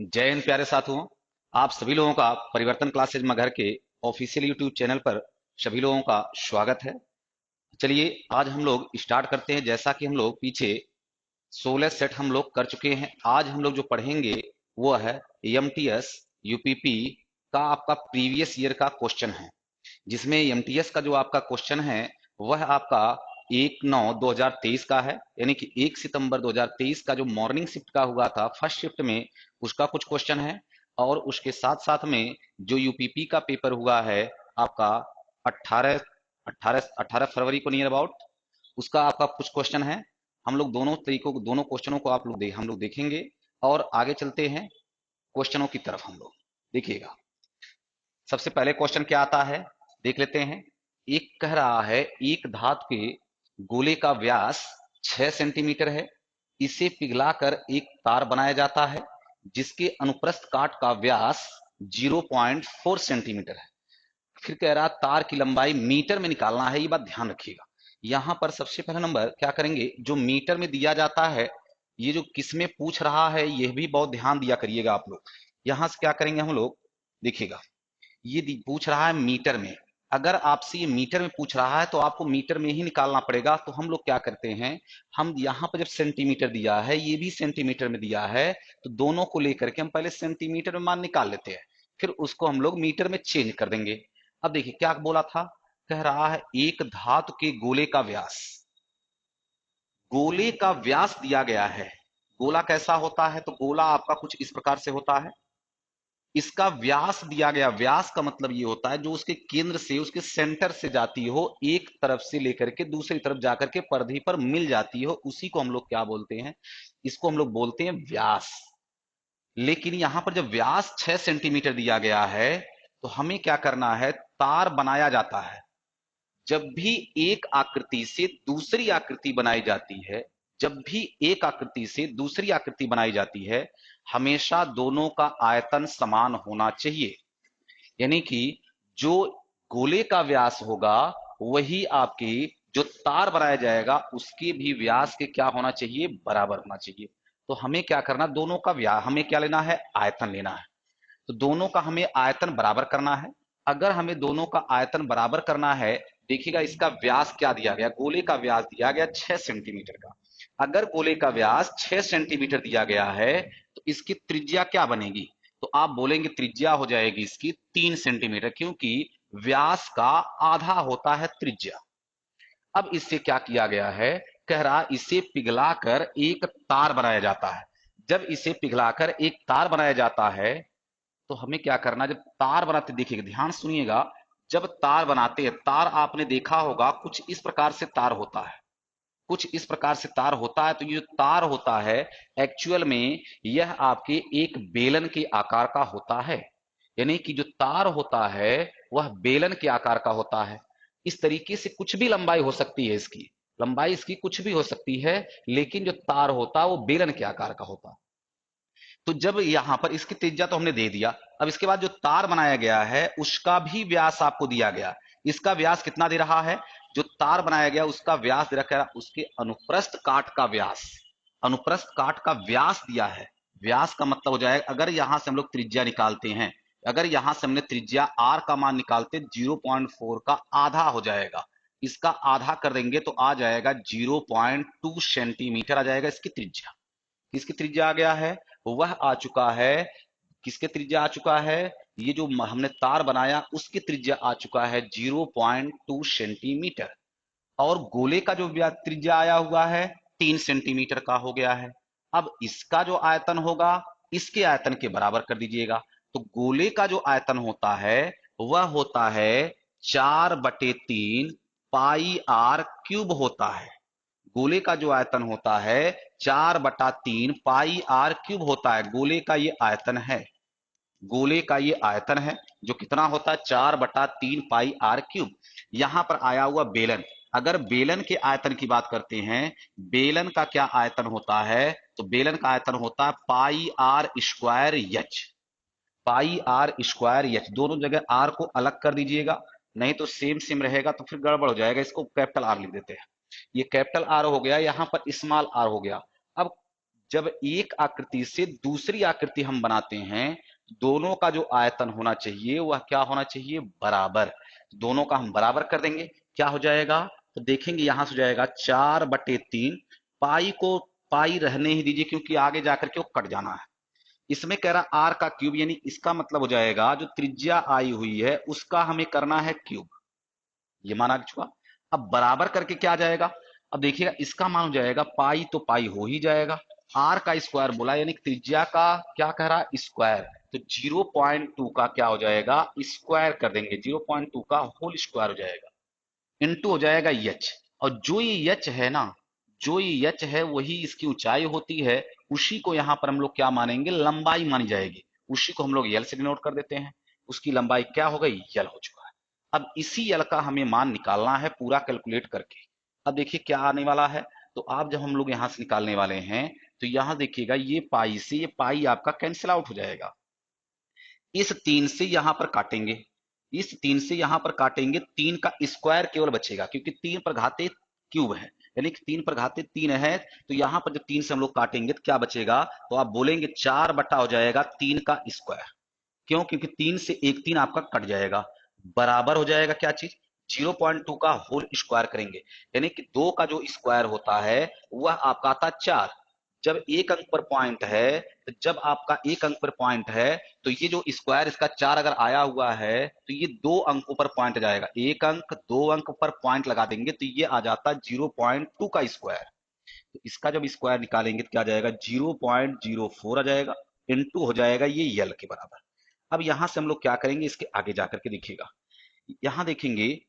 जय हिंद प्यारे साथियों। आप सभी लोगों का परिवर्तन क्लासेज मगहर के ऑफिशियल यूट्यूब चैनल पर सभी लोगों का स्वागत है। चलिए आज हम लोग स्टार्ट करते हैं। जैसा कि हम लोग पीछे 16 सेट हम लोग कर चुके हैं। आज हम लोग जो पढ़ेंगे वो है एमटीएस यूपीपी का आपका प्रीवियस ईयर का क्वेश्चन है, जिसमें एमटीएस का जो आपका क्वेश्चन है वह आपका 1/9/2023 का है, यानी कि 1 सितंबर 2023 का जो मॉर्निंग शिफ्ट का हुआ था फर्स्ट शिफ्ट में, उसका कुछ क्वेश्चन है। और उसके साथ साथ में जो यूपीपी का पेपर हुआ है आपका 18 18 फरवरी को नियर अबाउट, उसका आपका कुछ क्वेश्चन है। हम लोग दोनों क्वेश्चनों को हम लोग देखेंगे और आगे चलते हैं क्वेश्चनों की तरफ। हम लोग देखिएगा, सबसे पहले क्वेश्चन क्या आता है देख लेते हैं। एक कह रहा है एक धातु के गोले का व्यास 6 सेंटीमीटर है, इसे पिघलाकर एक तार बनाया जाता है जिसके अनुप्रस्थ काट का व्यास 0.4 सेंटीमीटर है। फिर कह रहा तार की लंबाई मीटर में निकालना है, ये बात ध्यान रखिएगा। यहां पर सबसे पहला नंबर क्या करेंगे, जो मीटर में दिया जाता है, ये जो किस में पूछ रहा है यह भी बहुत ध्यान दिया करिएगा आप लोग। यहां से क्या करेंगे हम लोग, देखिएगा ये पूछ रहा है मीटर में। अगर आपसे ये मीटर में पूछ रहा है तो आपको मीटर में ही निकालना पड़ेगा। तो हम लोग क्या करते हैं, हम यहाँ पर जब सेंटीमीटर दिया है, ये भी सेंटीमीटर में दिया है, तो दोनों को लेकर के हम पहले सेंटीमीटर में मान निकाल लेते हैं, फिर उसको हम लोग मीटर में चेंज कर देंगे। अब देखिए क्या बोला था, कह रहा है एक धातु के गोले का व्यास, गोले का व्यास दिया गया है। गोला कैसा होता है, तो गोला आपका कुछ इस प्रकार से होता है। इसका व्यास दिया गया, व्यास का मतलब ये होता है जो उसके केंद्र से, उसके सेंटर से जाती हो, एक तरफ से लेकर के दूसरी तरफ जाकर के परिधि पर मिल जाती हो, उसी को हम लोग क्या बोलते हैं, इसको हम लोग बोलते हैं व्यास। लेकिन यहां पर जब व्यास 6 सेंटीमीटर दिया गया है तो हमें क्या करना है, तार बनाया जाता है। जब भी एक आकृति से दूसरी आकृति बनाई जाती है, जब भी एक आकृति से दूसरी आकृति बनाई जाती है, हमेशा दोनों का आयतन समान होना चाहिए। यानी कि जो गोले का व्यास होगा वही आपकी जो तार बनाया जाएगा उसके भी व्यास के क्या होना चाहिए, बराबर होना चाहिए। तो हमें क्या करना, दोनों का व्यास हमें क्या लेना है, आयतन लेना है। तो दोनों का हमें आयतन बराबर करना है। अगर हमें दोनों का आयतन बराबर करना है, देखिएगा इसका व्यास क्या दिया गया, गोले का व्यास दिया गया 6 सेंटीमीटर का। अगर गोले का व्यास 6 सेंटीमीटर दिया गया है तो इसकी त्रिज्या क्या बनेगी, तो आप बोलेंगे त्रिज्या हो जाएगी इसकी 3 सेंटीमीटर, क्योंकि व्यास का आधा होता है त्रिज्या। अब इससे क्या किया गया है, कह रहा इसे पिघलाकर एक तार बनाया जाता है। जब इसे पिघलाकर एक तार बनाया जाता है तो हमें क्या करना, जब तार बनाते, देखिएगा ध्यान सुनिएगा, जब तार बनाते हैं, तार आपने देखा होगा कुछ इस प्रकार से तार होता है, कुछ इस प्रकार से तार होता है। तो ये जो तार होता है एक्चुअल में यह आपके एक बेलन के आकार का होता है। यानी कि जो तार होता है वह बेलन के आकार का होता है। इस तरीके से कुछ भी लंबाई हो सकती है, इसकी लंबाई इसकी कुछ भी हो सकती है, लेकिन जो तार होता है वो बेलन के आकार का होता है। तो जब यहां पर इसकी त्रिज्या तो हमने दे दिया, अब इसके बाद जो तार बनाया गया है उसका भी व्यास आपको दिया गया। इसका व्यास कितना दे रहा है, जो तार बनाया गया उसका व्यास दे रखा है, उसके अनुप्रस्थ काट का व्यास, अनुप्रस्थ काट का व्यास दिया है। व्यास का मतलब हो जाएगा, अगर यहां से हम लोग त्रिज्या निकालते हैं, अगर यहां से हमने त्रिज्या आर का मान निकालते 0.4 का आधा हो जाएगा, इसका आधा कर देंगे तो आ जाएगा 0.2 सेंटीमीटर आ जाएगा इसकी त्रिज्या। किसकी त्रिज्या आ गया है, वह आ चुका है, किसके त्रिज्या आ चुका है, ये जो हमने तार बनाया उसकी त्रिज्या आ चुका है 0.2 सेंटीमीटर। और गोले का जो त्रिज्या आया हुआ है 3 सेंटीमीटर का हो गया है। अब इसका जो आयतन होगा इसके आयतन के बराबर कर दीजिएगा। तो गोले का जो आयतन होता है वह होता है 4/3 पाई आर क्यूब होता है। गोले का जो आयतन होता है 4/3 पाई आर क्यूब होता है। गोले का ये आयतन है, गोले का ये आयतन है जो कितना होता है 4/3 पाई आर क्यूब। यहां पर आया हुआ बेलन, अगर बेलन के आयतन की बात करते हैं, बेलन का क्या आयतन होता है, तो बेलन का आयतन होता है pi r square h. Pi r square h, दोनों जगह आर को अलग कर दीजिएगा, नहीं तो सेम सेम रहेगा तो फिर गड़बड़ हो जाएगा। इसको कैपिटल आर लिख देते हैं, ये कैपिटल आर हो गया, यहां पर स्मॉल आर हो गया। अब जब एक आकृति से दूसरी आकृति हम बनाते हैं, दोनों का जो आयतन होना चाहिए वह क्या होना चाहिए, बराबर। दोनों का हम बराबर कर देंगे, क्या हो जाएगा, तो देखेंगे यहां से हो जाएगा 4/3। पाई को पाई रहने ही दीजिए क्योंकि आगे जाकर के वो कट जाना है। इसमें कह रहा आर का क्यूब, यानी इसका मतलब हो जाएगा जो त्रिज्या आई हुई है उसका हमें करना है क्यूब, ये माना चुका। अब बराबर करके क्या आ जाएगा, अब देखिएगा इसका मान हो जाएगा पाई, तो पाई हो ही जाएगा। आर का स्क्वायर बोला यानी त्रिज्या का क्या कह रहा, स्क्वायर, तो 0.2 का क्या हो जाएगा, स्क्वायर कर देंगे, 0.2 का होल स्क्वायर हो जाएगा, इनटू हो जाएगा यच। और जो ये यच है ना, जो ये यच है वही इसकी ऊंचाई होती है, उसी को यहां पर हम लोग क्या मानेंगे, लंबाई मानी जाएगी, उसी को हम लोग यल से डिनोट कर देते हैं। उसकी लंबाई क्या हो गई, यल हो चुका है। अब इसी यल का हमें मान निकालना है पूरा कैलकुलेट करके। अब देखिए क्या आने वाला है, तो आप जब हम लोग यहां से निकालने वाले हैं तो यहां देखिएगा ये पाई से ये पाई आपका कैंसिल आउट हो जाएगा। इस 3 से यहां पर काटेंगे, इस 3 से यहां पर काटेंगे, 3 का स्क्वायर केवल बचेगा क्योंकि 3 पर घाते क्यूब है, यानी कि 3 पर घाते 3 है। तो यहां पर जब 3 से हम लोग काटेंगे तो क्या बचेगा, तो आप बोलेंगे 4 बटा हो जाएगा 3 का स्क्वायर। क्यों, क्योंकि 3 से एक 3 आपका कट जाएगा, बराबर हो जाएगा क्या चीज, 0.2 का होल स्क्वायर करेंगे, यानी कि 2 का जो स्क्वायर होता है वह आपका आता है 4। जब एक अंक पर पॉइंट है, तो जब आपका एक अंक पर पॉइंट है तो ये जो स्क्वायर इसका 4 अगर आया हुआ है तो ये 2 अंकों पर पॉइंट जाएगा, एक अंक 2 अंक पर पॉइंट लगा देंगे तो ये आ जाता 0.2 का स्क्वायर। तो इसका जब स्क्वायर निकालेंगे तो क्या आ जाएगा, 0.04 आ जाएगा, इनटू हो जाएगा ये यल के बराबर। अब यहां से हम लोग क्या करेंगे, इसके आगे जाकर के देखिएगा, यहां देखेंगे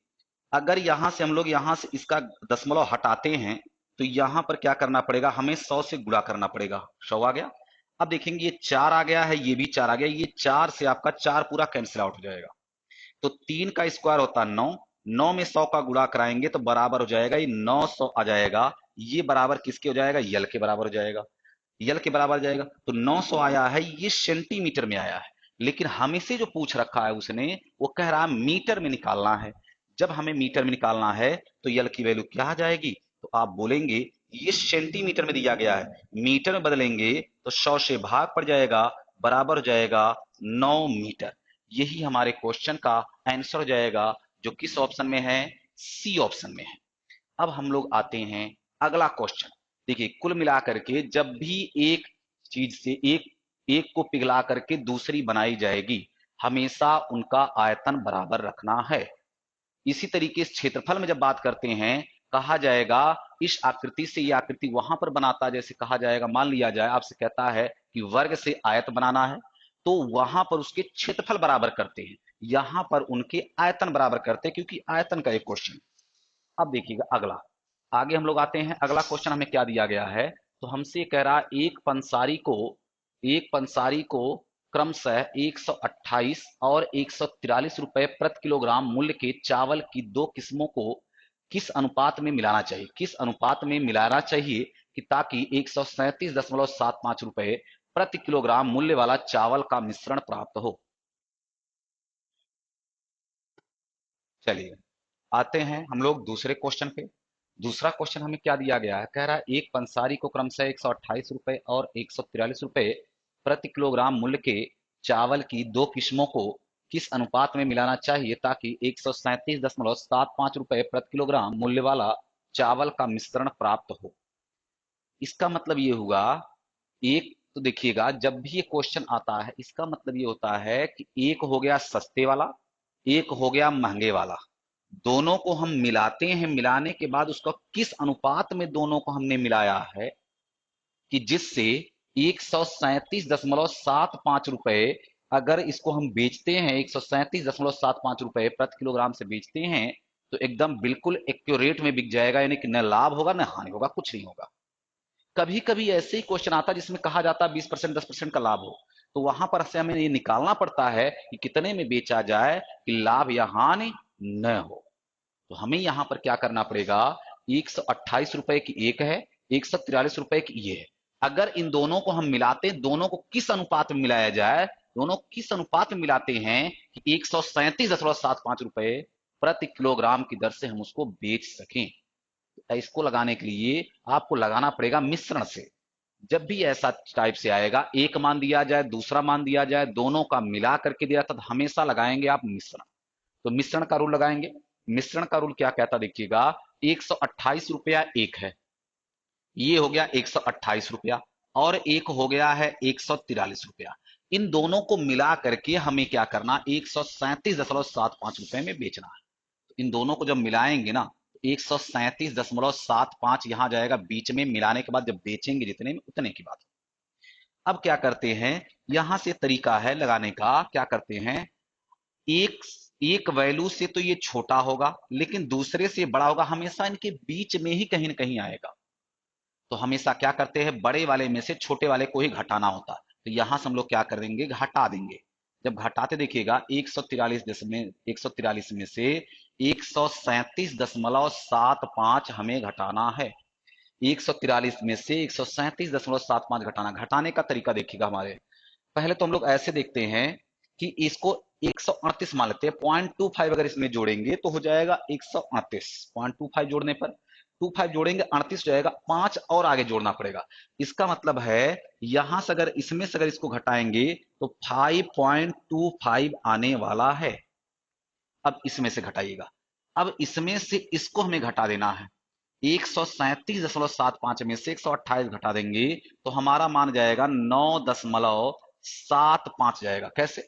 अगर यहां से हम लोग यहां से इसका दशमलव हटाते हैं तो यहां पर क्या करना पड़ेगा, हमें 100 से गुणा करना पड़ेगा, 100 आ गया। अब देखेंगे ये 4 आ गया है, ये भी 4 आ गया, ये 4 से आपका 4 पूरा कैंसिल आउट हो जाएगा। तो 3 का स्क्वायर होता है 9, 9 में 100 का गुणा कराएंगे तो बराबर हो जाएगा ये 900 आ जाएगा। ये बराबर किसके हो जाएगा, यल के बराबर हो जाएगा, यल के बराबर जाएगा। तो 900 आया है, ये सेंटीमीटर में आया है, लेकिन हमें से जो पूछ रखा है उसने वो कह रहा है मीटर में निकालना है। जब हमें मीटर में निकालना है तो यल की वैल्यू क्या आ जाएगी, तो आप बोलेंगे ये सेंटीमीटर में दिया गया है, मीटर में बदलेंगे तो 100 से भाग पड़ जाएगा, बराबर हो जाएगा 9 मीटर। यही हमारे क्वेश्चन का आंसर हो जाएगा, जो किस ऑप्शन में है, सी ऑप्शन में है। अब हम लोग आते हैं अगला क्वेश्चन। देखिए कुल मिलाकर के जब भी एक चीज से एक एक को पिघला करके दूसरी बनाई जाएगी, हमेशा उनका आयतन बराबर रखना है। इसी तरीके से क्षेत्रफल में जब बात करते हैं, कहा जाएगा इस आकृति से यह आकृति वहां पर बनाता है, जैसे कहा जाएगा मान लिया जाए आपसे कहता है कि वर्ग से आयत बनाना है, तो वहां पर उसके क्षेत्रफल बराबर करते हैं, यहां पर उनके आयतन बराबर करते हैं, क्योंकि आयतन का एक क्वेश्चन। अब देखिएगा अगला, आगे हम लोग आते हैं, अगला क्वेश्चन हमें क्या दिया गया है, तो हमसे कह रहा है एक पंसारी को क्रमशः 128 और 143 रुपए प्रति किलोग्राम मूल्य के चावल की दो किस्मों को किस अनुपात में मिलाना चाहिए, किस अनुपात में मिलाना चाहिए कि ताकि 137.75 रुपए प्रति किलोग्राम मूल्य वाला चावल का मिश्रण प्राप्त हो। चलिए आते हैं हम लोग दूसरे क्वेश्चन पे। दूसरा क्वेश्चन हमें क्या दिया गया है, कह रहा है एक पंसारी को क्रमशः 128 रुपए और 143 रुपए प्रति किलोग्राम मूल्य के चावल की दो किस्मों को किस अनुपात में मिलाना चाहिए ताकि 137.75 रुपए प्रति किलोग्राम मूल्य वाला चावल का मिश्रण प्राप्त हो। इसका मतलब ये हुआ, एक तो देखिएगा जब भी ये क्वेश्चन आता है इसका मतलब ये होता है कि एक हो गया सस्ते वाला, एक हो गया महंगे वाला, दोनों को हम मिलाते हैं, मिलाने के बाद उसका किस अनुपात में दोनों को हमने मिलाया है कि जिससे 137.75 रुपए, अगर इसको हम बेचते हैं 137.75 रुपए प्रति किलोग्राम से बेचते हैं तो एकदम बिल्कुल एक्यूरेट में बिक जाएगा, यानी कि न लाभ होगा न हानि होगा, कुछ नहीं होगा। कभी कभी ऐसे ही क्वेश्चन आता है जिसमें कहा जाता है 20% 10% का लाभ हो, तो वहां पर से हमें ये निकालना पड़ता है कि कितने में बेचा जाए कि लाभ या हानि न हो। तो हमें यहां पर क्या करना पड़ेगा, 128 रुपए की एक है, 143 रुपए की ये है, अगर इन दोनों को हम मिलाते हैं, दोनों को किस अनुपात में मिलाया जाए, दोनों किस अनुपात में मिलाते हैं कि 137.75 रुपए प्रति किलोग्राम की दर से हम उसको बेच सकें। इसको लगाने के लिए आपको लगाना पड़ेगा मिश्रण से, जब भी ऐसा टाइप से आएगा, एक मान दिया जाए, दूसरा मान दिया जाए, दोनों का मिला करके दिया, तब हमेशा लगाएंगे आप मिश्रण। तो मिश्रण का रूल लगाएंगे। मिश्रण का रूल क्या कहता देखिएगा, 128 रुपया एक है, ये हो गया 128 रुपया, और एक हो गया है 143 रुपया। इन दोनों को मिला करके हमें क्या करना, 137.75 रुपए में बेचना है। तो इन दोनों को जब मिलाएंगे ना, 137.75 यहां जाएगा बीच में, मिलाने के बाद जब बेचेंगे जितने में उतने की बात। अब क्या करते हैं, यहां से तरीका है लगाने का, क्या करते हैं, एक एक वैल्यू से तो ये छोटा होगा लेकिन दूसरे से बड़ा होगा, हमेशा इनके बीच में ही कहीं ना कहीं आएगा। तो हमेशा क्या करते हैं, बड़े वाले में से छोटे वाले को ही घटाना होता है। तो यहां से हम लोग क्या कर देंगे, घटा देंगे। जब घटाते देखिएगा, 143 में से 137.75 हमें घटाना है। 143 में से 137.75 घटाना, घटाने का तरीका देखिएगा हमारे। पहले तो हम लोग ऐसे देखते हैं कि इसको 138 मान लेते हैं, 0.25 अगर इसमें जोड़ेंगे तो हो जाएगा 138। 0.25 जोड़ने पर 25 जोड़ेंगे 38 जाएगा, 5 और आगे जोड़ना पड़ेगा। इसका मतलब है यहां से अगर इसमें से अगर इसको घटाएंगे तो 5.25 आने वाला है। अब इसमें से घटाइएगा, अब इसमें से इसको हमें घटा देना है। 137.75 में से 128 घटा देंगे तो हमारा मान जाएगा 9.75 जाएगा। कैसे,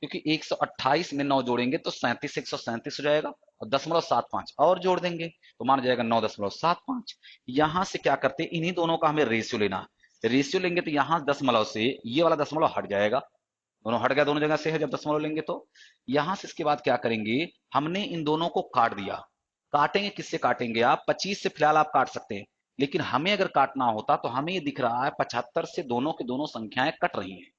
क्योंकि 128 में 9 जोड़ेंगे तो 37, 137 हो जाएगा, और 0.75 और जोड़ देंगे तो मान जाएगा 9.75। यहां से क्या करते हैं, इन्हीं दोनों का हमें रेशियो लेना है। रेशियो लेंगे तो यहां दशमलव से ये वाला दशमलव हट जाएगा, दोनों हट गया, दोनों जगह से है जब दशमलव लेंगे तो। यहां से इसके बाद क्या करेंगे, हमने इन दोनों को काट दिया। काटेंगे किससे काटेंगे आप, 25 से फिलहाल आप काट सकते हैं, लेकिन हमें अगर काटना होता तो हमें ये दिख रहा है 75 से दोनों की दोनों संख्याएं कट रही हैं।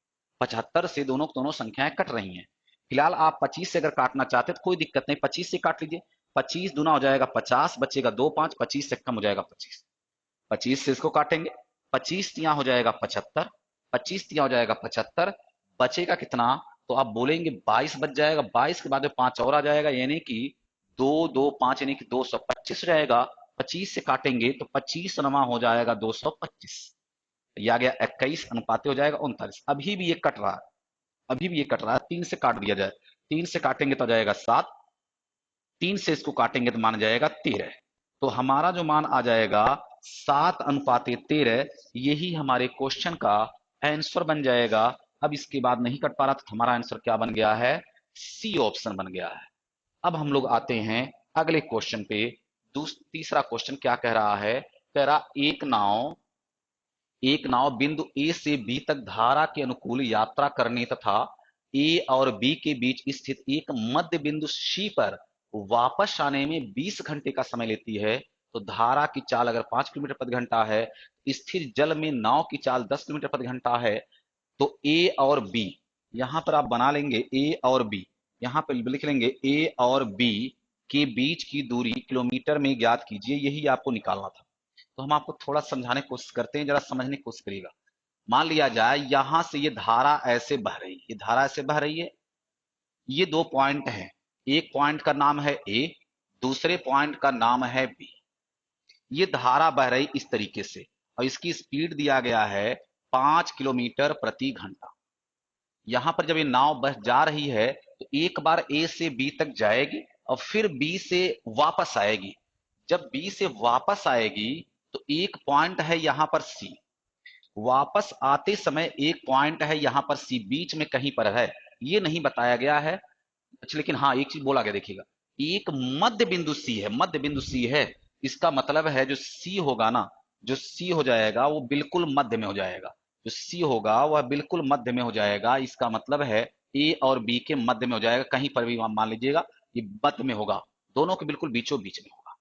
75 से दोनों की दोनों संख्याएं कट रही हैं। फिलहाल आप 25 से अगर काटना चाहते तो कोई दिक्कत नहीं, 25 से काट लीजिए। 25 दूना हो जाएगा 50, बचेगा 2 5, 25 से कम हो जाएगा 25। 25 से इसको काटेंगे, 25 तिया हो जाएगा 75, 25 तिया हो जाएगा 75, बचेगा कितना, तो आप बोलेंगे 22 बच जाएगा। 22 के बाद में 5 और आ जाएगा, यानी कि 2 2 5 यानी कि 225 जाएगा। 25 से काटेंगे तो 25 नमा हो जाएगा 225, ये आ गया 21, अनुपाते हो जाएगा 39। अभी भी ये कट रहा है, अभी भी ये कट रहा है, 3 से काट दिया जाए, 3 से काटेंगे तो आ जाएगा 7, 3 से इसको काटेंगे तो मान जाएगा 13। तो हमारा जो मान आ जाएगा 7:13, यही हमारे क्वेश्चन का आंसर बन जाएगा। अब इसके बाद नहीं कट पा रहा तो हमारा आंसर क्या बन गया है, सी ऑप्शन बन गया है। अब हम लोग आते हैं अगले क्वेश्चन पे। तीसरा क्वेश्चन क्या कह रहा है, कह रहा एक नाव बिंदु ए से बी तक धारा के अनुकूल यात्रा करने तथा ए और बी के बीच स्थित एक मध्य बिंदु सी पर वापस आने में 20 घंटे का समय लेती है। तो धारा की चाल अगर 5 किलोमीटर प्रति घंटा है, स्थिर जल में नाव की चाल 10 किलोमीटर प्रति घंटा है, तो ए और बी, यहां पर आप बना लेंगे ए और बी, यहां पर लिख लेंगे ए और बी के बीच की दूरी किलोमीटर में ज्ञात कीजिए, यही आपको निकालना था। तो हम आपको थोड़ा समझाने की कोशिश करते हैं, जरा समझने की कोशिश करिएगा। मान लिया जाए यहां से ये धारा ऐसे बह रही है, ये धारा ऐसे बह रही है, ये दो पॉइंट हैं, एक पॉइंट का नाम है ए, दूसरे पॉइंट का नाम है बी। ये धारा बह रही इस तरीके से, और इसकी स्पीड दिया गया है 5 किलोमीटर प्रति घंटा। यहां पर जब ये नाव बस जा रही है तो एक बार ए से बी तक जाएगी और फिर बी से वापस आएगी। जब बी से वापस आएगी तो एक पॉइंट है यहां पर सी, वापस आते समय एक पॉइंट है यहां पर सी, बीच में कहीं पर है, ये नहीं बताया गया है। अच्छा, लेकिन हाँ एक चीज बोला गया देखिएगा, एक मध्य बिंदु सी है, मध्य बिंदु सी है, इसका मतलब है जो सी होगा ना, जो सी हो जाएगा वो बिल्कुल मध्य में हो जाएगा, जो सी होगा वह बिल्कुल मध्य में हो जाएगा। इसका मतलब है ए और बी के मध्य में हो जाएगा, कहीं पर भी मान लीजिएगा ये मध्य में होगा, दोनों के बिल्कुल बीचों बीच में होगा।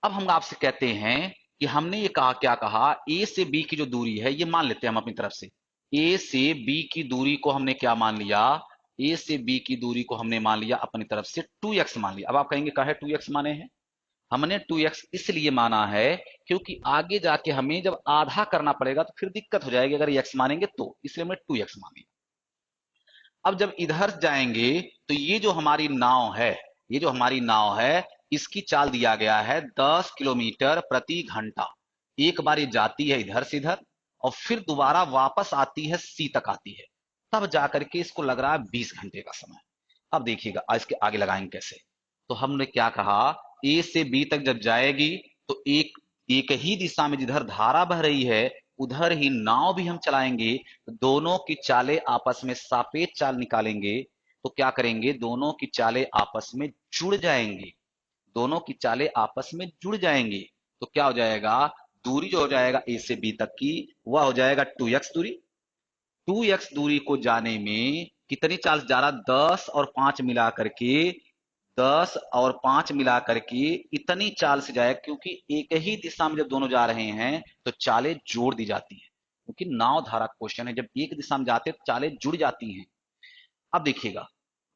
अब हम आपसे कहते हैं कि हमने ये कहा, क्या कहा, ए से बी की जो दूरी है ये मान लेते हैं हम अपनी तरफ से, ए से बी की दूरी को हमने क्या मान लिया, ए से बी की दूरी को हमने मान लिया अपनी तरफ से 2x मान लिया। अब आप कहेंगे काहे 2x माने हैं, हमने 2x इसलिए माना है क्योंकि आगे जाके हमें जब आधा करना पड़ेगा तो फिर दिक्कत हो जाएगी, अगर x मानेंगे तो, इसलिए हमने 2x मान लिया। अब जब इधर जाएंगे तो ये जो हमारी नाव है, ये जो हमारी नाव है, इसकी चाल दिया गया है 10 किलोमीटर प्रति घंटा। एक बार ये जाती है इधर से इधर और फिर दोबारा वापस आती है सी तक आती है, तब जाकर के इसको लग रहा है 20 घंटे का समय। अब देखिएगा इसके आगे लगाएंगे कैसे। तो हमने क्या कहा, ए से बी तक जब जाएगी तो एक एक ही दिशा में जिधर धारा बह रही है उधर ही नाव भी हम चलाएंगे। तो दोनों की चालें आपस में सापेक्ष चाल निकालेंगे तो क्या करेंगे, दोनों की चालें आपस में जुड़ जाएंगी। दोनों की चालें आपस में जुड़ जाएंगी तो क्या हो जाएगा, दूरी जो हो जाएगा ए से बी तक की वह हो जाएगा 2x दूरी। 2x दूरी को जाने में कितनी चाल जा रहा, 10 और 5 मिला करके, 10 और 5 मिला करके इतनी चाल से जाएगा, क्योंकि एक ही दिशा में जब दोनों जा रहे हैं तो चालें जोड़ दी जाती है, क्योंकि नाव धारा क्वेश्चन है, जब एक दिशा में जाते हैं तो चालें जुड़ जाती हैं। अब देखिएगा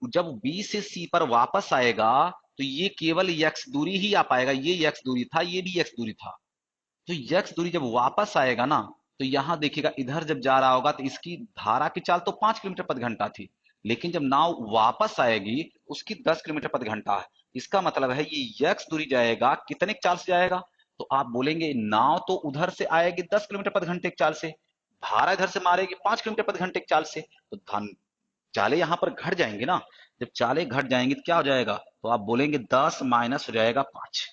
जब बी से सी पर वापस आएगा तो ये केवल x दूरी ही आ पाएगा, ये x दूरी था, ये भी x दूरी था। तो x दूरी जब वापस आएगा ना तो यहां देखिएगा इधर जब जा रहा होगा तो इसकी धारा की चाल तो 5 किलोमीटर प्रति घंटा थी, लेकिन जब नाव वापस आएगी उसकी 10 किलोमीटर प्रति घंटा है। इसका मतलब है ये x दूरी जाएगा कितने की चाल से जाएगा, तो आप बोलेंगे नाव तो उधर से आएगी 10 किलोमीटर प्रति घंटे की चाल से, धारा इधर से मारेगी 5 किलोमीटर प्रति घंटे की चाल से, तो चालें यहां पर घट जाएंगे ना। जब चालें घट जाएंगी तो क्या हो जाएगा, तो आप बोलेंगे 10 माइनस हो जाएगा 5।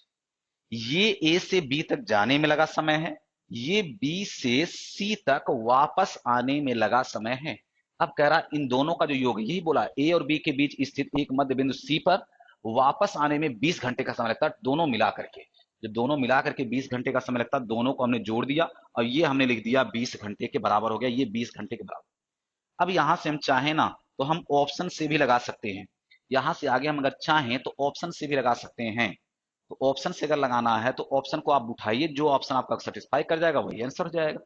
ये ए से बी तक जाने में लगा समय है, ये बी से सी तक वापस आने में लगा समय है। अब कह रहा इन दोनों का जो योग, यही बोला ए और बी के बीच स्थित एक मध्य बिंदु सी पर वापस आने में 20 घंटे का समय लगता है, दोनों मिला करके। जब दोनों मिला करके 20 घंटे का समय लगता है, दोनों को हमने जोड़ दिया और ये हमने लिख दिया 20 घंटे के बराबर हो गया, ये 20 घंटे के बराबर। अब यहां से हम चाहें ना तो हम ऑप्शन से भी लगा सकते हैं, यहां से आगे हम अगर चाहें तो ऑप्शन से भी लगा सकते हैं। तो ऑप्शन से अगर लगाना है तो ऑप्शन को आप उठाइए, जो ऑप्शन आपका सेटिस्फाई कर जाएगा वही आंसर हो जाएगा।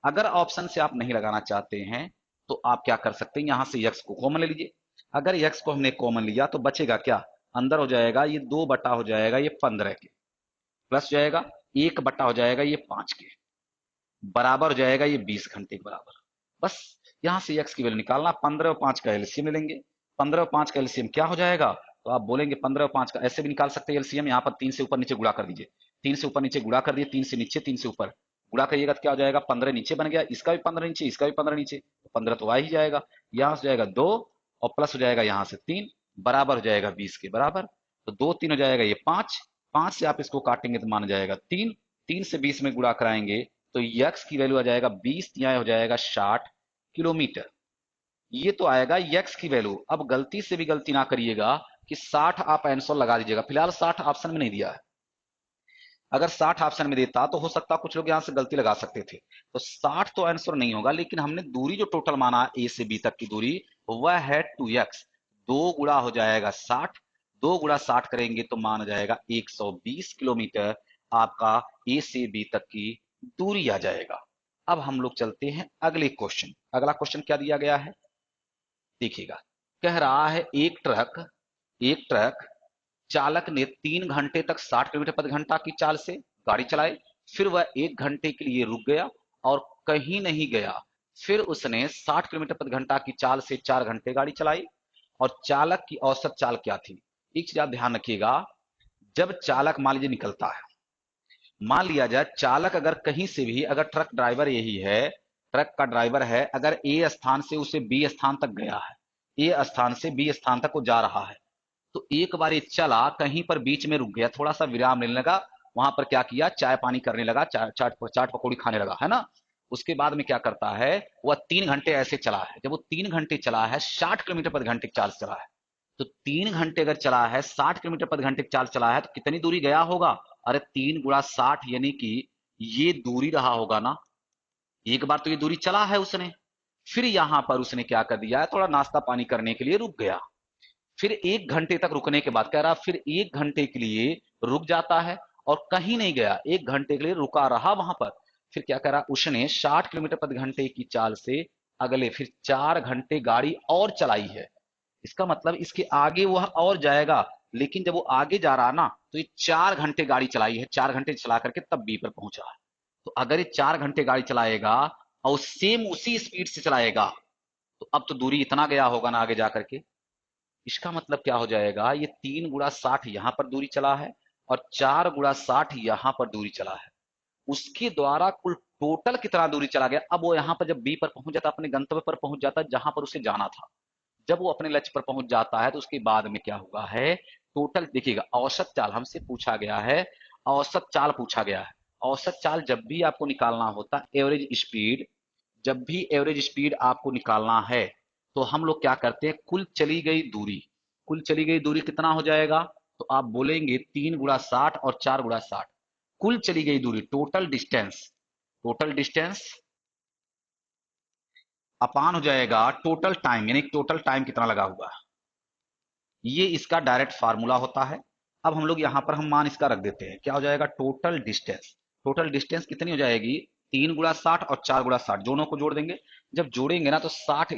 अगर ऑप्शन से आप नहीं लगाना चाहते हैं तो आप क्या कर सकते हैं, यहां से x को कॉमन ले लीजिए। अगर x को हमने कॉमन लिया तो बचेगा क्या, अंदर हो जाएगा ये 2 बटा हो जाएगा ये 15 के, प्लस जाएगा 1 बटा हो जाएगा ये 5 के, बराबर हो जाएगा ये 20 घंटे के बराबर। बस यहां से x की वैल्यू निकालना, 15 और 5 का एलसीएम ले लेंगे। 15 और 5 का एलसीएम क्या हो जाएगा, तो आप बोलेंगे 15 और 5 का ऐसे भी निकाल सकते हैं एलसीएम, यहाँ पर 3 से ऊपर नीचे गुणा कर दीजिए, 3 से ऊपर नीचे गुणा कर दिए, 3 से नीचे 3 से ऊपर गुणा करिएगा तो क्या हो जाएगा, 15 नीचे बन गया, इसका भी 15 नीचे, इसका भी 15 नीचे, तो 15 तो आ ही जाएगा। यहाँ से जाएगा 2 और प्लस हो जाएगा यहाँ से 3, बराबर हो जाएगा 20 के बराबर। तो 2 3 हो जाएगा ये 5, 5 से आप इसको काटेंगे तो मान जाएगा 3, 3 से 20 में गुणा कराएंगे तो x की वैल्यू आ जाएगा 20 तिहाई हो जाएगा 60 किलोमीटर। ये तो आएगा x की वैल्यू। अब गलती से भी गलती ना करिएगा कि 60 आप आंसर लगा दीजिएगा, फिलहाल 60 ऑप्शन में नहीं दिया है, अगर 60 ऑप्शन में देता तो हो सकता कुछ लोग यहां से गलती लगा सकते थे। तो 60 तो आंसर नहीं होगा, लेकिन हमने दूरी जो टोटल माना ए से बी तक की दूरी वह है 2x, 2 गुणा हो जाएगा 60, 2 गुणा 60 करेंगे तो मान जाएगा 120 किलोमीटर आपका ए से बी तक की दूरी आ जाएगा। अब हम लोग चलते हैं अगले क्वेश्चन। अगला क्वेश्चन क्या दिया गया है देखिएगा, कह रहा है एक ट्रक चालक ने 3 घंटे तक 60 किलोमीटर प्रति घंटा की चाल से गाड़ी चलाई, फिर वह 1 घंटे के लिए रुक गया और कहीं नहीं गया, फिर उसने 60 किलोमीटर प्रति घंटा की चाल से 4 घंटे गाड़ी चलाई और चालक की औसत चाल क्या थी। एक चीज आप ध्यान रखिएगा, जब चालक मान लीजिए निकलता है, मान लिया जाए चालक अगर कहीं से भी, अगर ट्रक ड्राइवर यही है, ट्रक का ड्राइवर है, अगर ए स्थान से उसे बी स्थान तक गया है, ए स्थान से बी स्थान तक वो जा रहा है, तो एक बार ये चला कहीं पर बीच में रुक गया, थोड़ा सा विराम लेने लगा, वहां पर क्या किया, चाय पानी करने लगा, चाट चाट पकौड़ी खाने लगा, है ना। उसके बाद में क्या करता है, वह 3 घंटे ऐसे चला है, जब वो 3 घंटे चला है 60 किलोमीटर प्रति घंटे की चाल से चला है, तो 3 घंटे अगर चला है 60 किलोमीटर प्रति घंटे की चाल चला है तो कितनी दूरी गया होगा, अरे 3 गुणा 60 यानी कि ये दूरी रहा होगा ना। एक बार तो ये दूरी चला है उसने, फिर यहां पर उसने क्या कर दिया है, थोड़ा नाश्ता पानी करने के लिए रुक गया, फिर 1 घंटे तक रुकने के बाद कह रहा फिर 1 घंटे के लिए रुक जाता है और कहीं नहीं गया, 1 घंटे के लिए रुका रहा वहां पर, फिर क्या करा उसने 60 किलोमीटर प्रति घंटे की चाल से अगले फिर 4 घंटे गाड़ी और चलाई है। इसका मतलब इसके आगे वह और जाएगा, लेकिन जब वो आगे जा रहा ना तो ये 4 घंटे गाड़ी चलाई है, 4 घंटे चला करके तब बी पर पहुंचा है। तो अगर ये 4 घंटे गाड़ी चलाएगा और सेम उसी स्पीड से चलाएगा तो अब तो दूरी इतना गया होगा ना आगे जाकर के। इसका मतलब क्या हो जाएगा, ये 3 गुणा 60 यहां पर दूरी चला है और 4 गुणा 60 यहां पर दूरी चला है, उसके द्वारा कुल टोटल कितना दूरी चला गया। अब वो यहाँ पर जब बी पर पहुंच जाता, अपने गंतव्य पर पहुंच जाता, जहां पर उसे जाना था, जब वो अपने लक्ष्य पर पहुंच जाता है तो उसके बाद में क्या हुआ है, टोटल देखिएगा। औसत चाल हमसे पूछा गया है, औसत चाल पूछा गया है। औसत चाल जब भी आपको निकालना होता है, एवरेज स्पीड, जब भी एवरेज स्पीड आपको निकालना है तो हम लोग क्या करते हैं, कुल चली गई दूरी, कुल चली गई दूरी कितना हो जाएगा, तो आप बोलेंगे 3 × 60 और 4 × 60, कुल चली गई दूरी, टोटल डिस्टेंस, टोटल डिस्टेंस अपान हो जाएगा टोटल टाइम, यानी टोटल टाइम कितना लगा हुआ है। ये इसका डायरेक्ट फार्मूला होता है। अब हम लोग यहां पर हम मान इसका रख देते हैं, क्या हो जाएगा, टोटल डिस्टेंस, टोटल डिस्टेंस कितनी हो जाएगी, 3 × 60 और 4 × 60, दोनों को जोड़ देंगे। जब जोड़ेंगे ना तो 60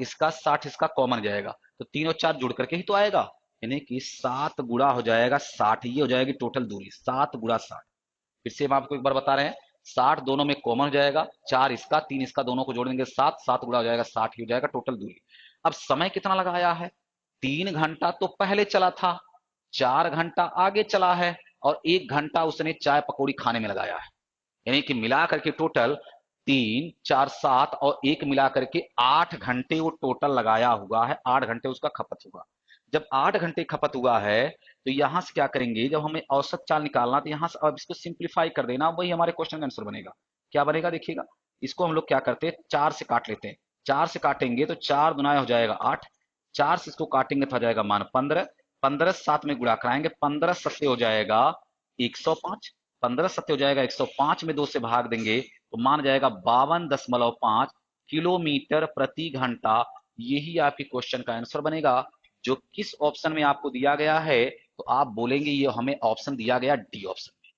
इसका कॉमन जाएगा, तो 3 और 4 जुड़ करके ही तो आएगा, यानी कि 7 गुणा हो जाएगा 60, ये हो जाएगी टोटल दूरी, 7 × 60। फिर से हम आपको एक बार बता रहे हैं, 60 दोनों में कॉमन हो जाएगा, 4 इसका 3 इसका, दोनों को जोड़ देंगे 7, 7 गुणा हो जाएगा 60, ही हो जाएगा टोटल दूरी। अब समय कितना लगाया है, 3 घंटा तो पहले चला था, 4 घंटा आगे चला है, और 1 घंटा उसने चाय पकौड़ी खाने में लगाया है, यानी कि मिला करके टोटल 3 4 7 और 1 मिला करके 8 घंटे वो टोटल लगाया हुआ है, 8 घंटे उसका खपत हुआ। जब 8 घंटे खपत हुआ है तो यहां से क्या करेंगे, जब हमें औसत चाल निकालना तो यहां से अब इसको सिंप्लीफाई कर देना, वही हमारे क्वेश्चन का आंसर बनेगा। क्या बनेगा देखिएगा, इसको हम लोग क्या करते हैं, 4 से काट लेते हैं, 4 से काटेंगे तो 4 दुना हो जाएगा 8, 4 से इसको काटेंगे तो हो जाएगा मान 15, 15 7 में गुणा कराएंगे, 15 सत्ते हो जाएगा 105, 15 सत्ते हो जाएगा 105 में 2 से भाग देंगे तो मान जाएगा 52.5 किलोमीटर प्रति घंटा। यही आपके क्वेश्चन का आंसर बनेगा, जो किस ऑप्शन में आपको दिया गया है, तो आप बोलेंगे ये हमें ऑप्शन दिया गया डी ऑप्शन में।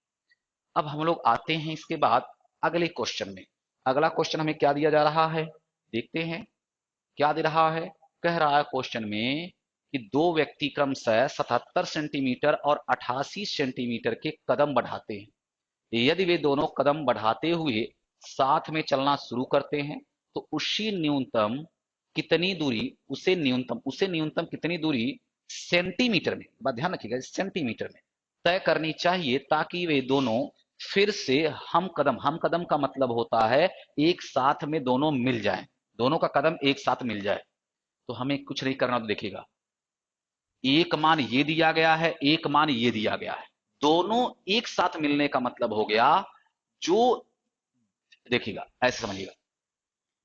अब हम लोग आते हैं इसके बाद अगले क्वेश्चन में। अगला क्वेश्चन हमें क्या दिया जा रहा है, देखते हैं क्या दे रहा है। कह रहा है क्वेश्चन में कि दो व्यक्ति क्रमशः 77 सेंटीमीटर और 88 सेंटीमीटर के कदम बढ़ाते हैं, यदि वे दोनों कदम बढ़ाते हुए साथ में चलना शुरू करते हैं तो उसे न्यूनतम कितनी दूरी सेंटीमीटर में, बात ध्यान रखिएगा, सेंटीमीटर में तय करनी चाहिए ताकि वे दोनों फिर से हम कदम का मतलब होता है एक साथ में दोनों मिल जाएं, दोनों का कदम एक साथ मिल जाए। तो हमें कुछ नहीं करना, तो देखिएगा एक मान ये दिया गया है, एक मान ये दिया गया है, दोनों एक साथ मिलने का मतलब हो गया, जो देखिएगा ऐसे समझिएगा,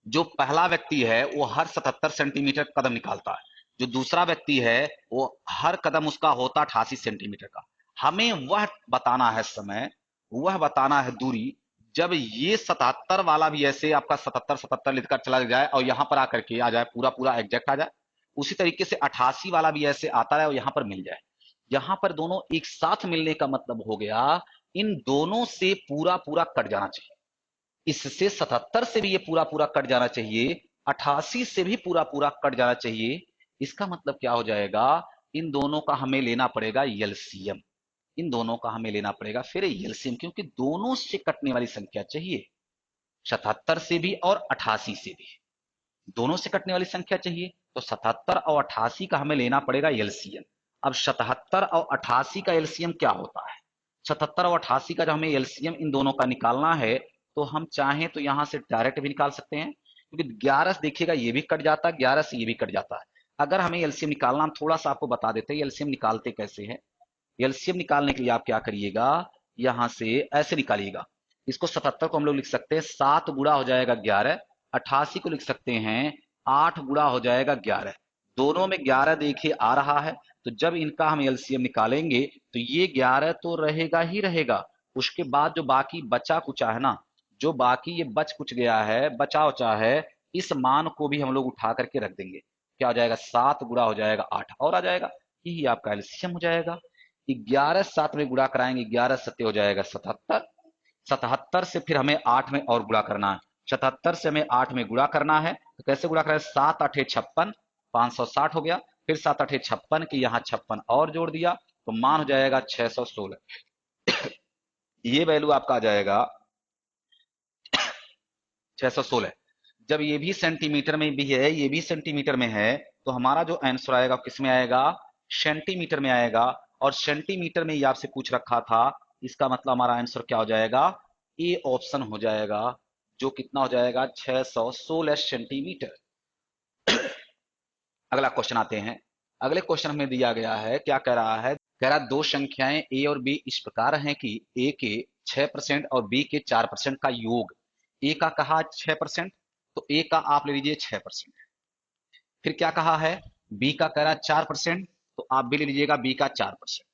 जो पहला व्यक्ति है वो हर 77 सेंटीमीटर कदम निकालता है, जो दूसरा व्यक्ति है वो हर कदम उसका होता 88 सेंटीमीटर का। हमें वह बताना है समय, वह बताना है दूरी, जब ये 77 वाला भी ऐसे आपका 77 77 लिखकर चला जाए और यहां पर आकर के आ जाए, पूरा पूरा एग्जैक्ट आ जाए, उसी तरीके से 88 वाला भी ऐसे आता रहे और यहां पर मिल जाए। यहां पर दोनों एक साथ मिलने का मतलब हो गया, इन दोनों से पूरा पूरा कट जाना चाहिए, इससे 77 से भी ये पूरा पूरा कट जाना चाहिए, 88 से भी पूरा पूरा कट जाना चाहिए। इसका मतलब क्या हो जाएगा, इन दोनों का हमें लेना पड़ेगा एलसीएम, इन दोनों का हमें लेना पड़ेगा फिर एलसीएम, क्योंकि दोनों से कटने वाली संख्या चाहिए, 77 से भी और 88 से भी, दोनों से कटने वाली संख्या चाहिए, तो 77 और 88 का हमें लेना पड़ेगा एलसीएम। अब 77 और 88 का एलसीएम क्या होता है, 77 और 88 का जब हमें एलसीएम इन दोनों का निकालना है तो हम चाहें तो यहां से डायरेक्ट भी निकाल सकते हैं, क्योंकि 11 देखिएगा ये भी कट जाता है, 11 से ये भी कट जाता है। अगर हमें एलसीएम निकालना, हम थोड़ा सा आपको बता देते हैं एलसीएम निकालते कैसे हैं। एलसीएम निकालने के लिए आप क्या करिएगा, यहां से ऐसे निकालिएगा, इसको 77 को हम लोग लिख सकते हैं 7 गुणा हो जाएगा 11, 88 को लिख सकते हैं 8 गुणा हो जाएगा 11, दोनों में 11 देखिए आ रहा है, तो जब इनका हम एलसीएम निकालेंगे तो ये 11 तो रहेगा ही रहेगा, उसके बाद जो बाकी बचा कुचा है ना, जो बाकी ये बच कुछ गया है, बचा उचा है, इस मान को भी हम लोग उठा करके रख देंगे, क्या हो जाएगा 7 गुणा हो जाएगा 8 और आ जाएगा, यही आपका एलसीएम हो जाएगा। 11 7 में गुणा कराएंगे, 11 सत्ते हो जाएगा 77, 77 से फिर हमें 8 में और गुणा करना है, 77 से हमें 8 में गुणा करना है, तो कैसे गुणा करें, 7 8 56, 560 हो गया, फिर 7 8 56 की यहाँ 56 और जोड़ दिया तो मान हो जाएगा 616, ये वैल्यू आपका आ जाएगा 616। जब ये भी सेंटीमीटर में भी है, ये भी सेंटीमीटर में है, तो हमारा जो आंसर आएगा किस में आएगा, सेंटीमीटर में आएगा, और सेंटीमीटर में ये आपसे पूछ रखा था, इसका मतलब हमारा आंसर क्या हो जाएगा, ए ऑप्शन हो जाएगा, जो कितना हो जाएगा 616 सेंटीमीटर। अगला क्वेश्चन आते हैं। अगले क्वेश्चन में दिया गया है, क्या कह रहा है, कह रहा दो संख्याएं ए और बी इस प्रकार हैं कि ए के 6% और बी के 4% का योग। ए का कहा 6%, तो ए का आप ले लीजिए 6%। फिर क्या कहा है, बी का कह रहा 4%, तो आप भी ले लीजिएगा बी का 4%।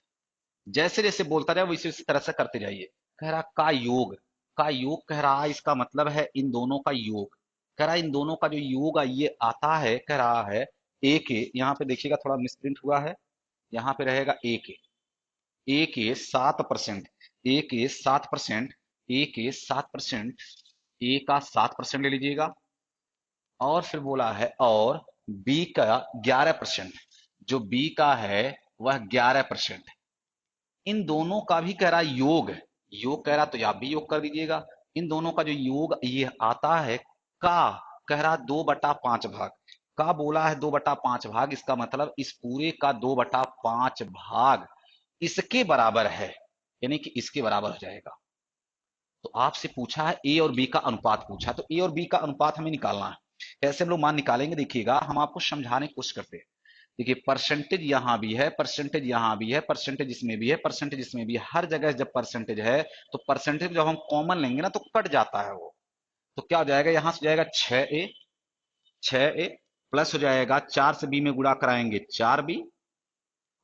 जैसे जैसे बोलता जाए वैसे इसी तरह से करते जाइए। कह रहा का योग, का योग कह रहा है इसका मतलब है इन दोनों का योग। कह रहा है इन दोनों का जो योग ये आता है, कह रहा है ए के, यहाँ पे देखिएगा थोड़ा मिसप्रिंट हुआ है, यहाँ पे रहेगा ए के 7%, ए के 7%, ए के 7%, ए का 7% ले लीजिएगा। और फिर बोला है और बी का 11%, जो बी का है वह 11%। इन दोनों का भी कह रहा है योग, योग कह रहा तो आप भी योग कर दीजिएगा। इन दोनों का जो योग ये आता है का, कह रहा 2/5 भाग। का बोला है 2/5 भाग, इसका मतलब इस पूरे का 2/5 भाग इसके बराबर है, यानी कि इसके बराबर हो जाएगा। तो आपसे पूछा है ए और बी का अनुपात पूछा, तो ए और बी का अनुपात हमें निकालना है। कैसे हम लोग मान निकालेंगे, देखिएगा हम आपको समझाने की कोशिश करते हैं। देखिए परसेंटेज यहां भी है, परसेंटेज यहां भी है, परसेंटेज इसमें भी है, परसेंटेज इसमें भी है, हर जगह जब परसेंटेज है तो परसेंटेज जब हम कॉमन लेंगे ना तो कट जाता है वो। तो क्या हो जाएगा, यहां से जाएगा 6a, 6a प्लस हो जाएगा 4 से बी में गुणा कराएंगे 4b,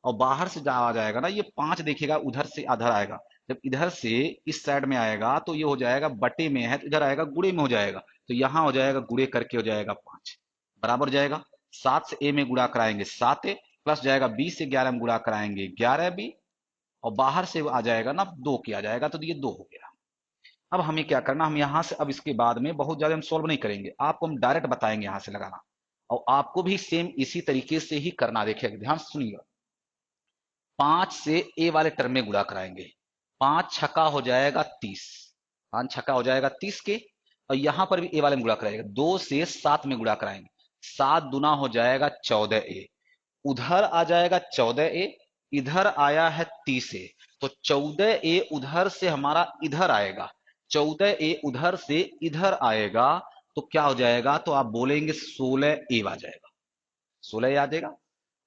और बाहर से आ जाएगा ना ये 5, देखिएगा उधर से इधर आएगा। जब इधर से इस साइड में आएगा तो ये हो जाएगा बटे में है तो इधर आएगा गुणे में हो जाएगा, तो यहां हो जाएगा गुणे करके हो जाएगा 5 बराबर जाएगा। 7 से ए में गुणा कराएंगे 7a, प्लस जाएगा 20 से 11 में गुणा कराएंगे 11b, और बाहर से आ जाएगा ना 2 किया जाएगा, तो ये 2 हो गया। अब हमें क्या करना, हम यहां से अब इसके बाद में बहुत ज्यादा हम सॉल्व नहीं करेंगे, आपको हम डायरेक्ट बताएंगे यहां से लगाना, और आपको भी सेम इसी तरीके से ही करना। देखिएगा ध्यान से सुनिएगा, 5 से ए वाले टर्म में गुणा कराएंगे, 5 छक्का हो जाएगा 30, 5 छक्का हो जाएगा 30 के, और यहां पर भी ए वाले में गुणा कराएंगे, 2 से 7 में गुणा कराएंगे, 7 दुना हो जाएगा 14a, उधर आ जाएगा 14a, इधर आया है 30a, तो 14a उधर से हमारा इधर आएगा, 14a उधर से इधर आएगा, तो क्या हो जाएगा, तो आप बोलेंगे 16a आ जाएगा, 16a आ जाएगा।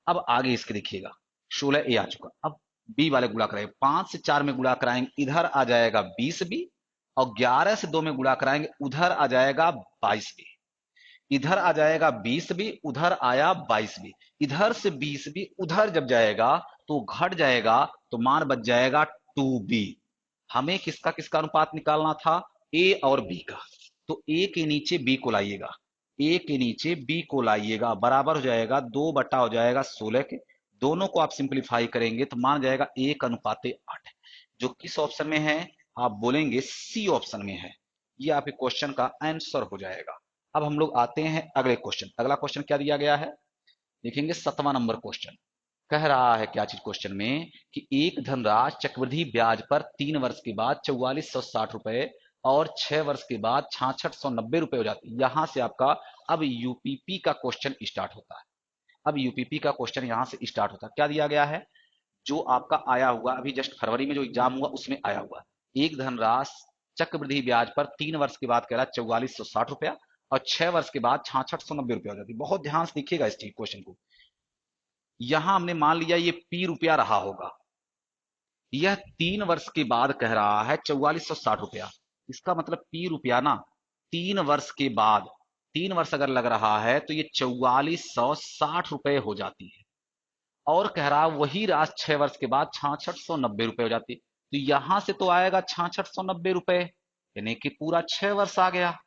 अब आगे इसके देखिएगा 16a आ चुका। अब बी वाले गुणा कराएंगे, 5 से 4 में गुणा कराएंगे, इधर आ जाएगा 20b, और 11 से 2 में गुणा कराएंगे, उधर आ जाएगा 22b, इधर आ जाएगा 20b, उधर आया 22b, इधर से 20b उधर जब जाएगा तो घट जाएगा, तो मान बच जाएगा 2b। हमें किसका किसका अनुपात निकालना था, ए और बी का, तो ए के नीचे बी को लाइएगा, ए के नीचे बी को लाइएगा, बराबर हो जाएगा 2 बटा हो जाएगा 16 के, दोनों को आप सिंप्लीफाई करेंगे तो मान जाएगा 1:8, जो किस ऑप्शन में है, आप बोलेंगे सी ऑप्शन में है। ये आपके क्वेश्चन का आंसर हो जाएगा। अब हम लोग आते हैं अगले क्वेश्चन। अगला क्वेश्चन क्या दिया गया है, देखेंगे 7वां नंबर क्वेश्चन। कह रहा है क्या चीज क्वेश्चन में, कि एक धनराशि चक्रवृद्धि ब्याज पर 3 वर्ष के बाद 4460 रुपए और 6 वर्ष के बाद 6690 रुपए हो जाती है। यहां से आपका अब यूपीपी का क्वेश्चन स्टार्ट होता है। अब यूपीपी का क्वेश्चन यहां से स्टार्ट होता है। क्या दिया गया है, जो आपका आया हुआ अभी जस्ट फरवरी में जो एग्जाम हुआ उसमें आया हुआ, एक धनराशि चक्रवृद्धि ब्याज पर 3 वर्ष के बाद कह रहा है 4460 रुपया और 6 वर्ष के बाद 6690 रुपया हो जाती है। बहुत ध्यान से देखिएगा इस क्वेश्चन को। यहां हमने मान लिया ये पी रुपया रहा होगा, यह 3 वर्ष के बाद कह रहा है 4460 रुपया, इसका मतलब पी रुपया ना 3 वर्ष के बाद, 3 वर्ष अगर लग रहा है तो ये 4460 रुपए हो जाती है, और कह रहा वही राशि 6 वर्ष के बाद 6690 रुपए हो जाती है। तो यहां से तो आएगा 6690 रुपए, यानी कि पूरा 6 वर्ष आ गया।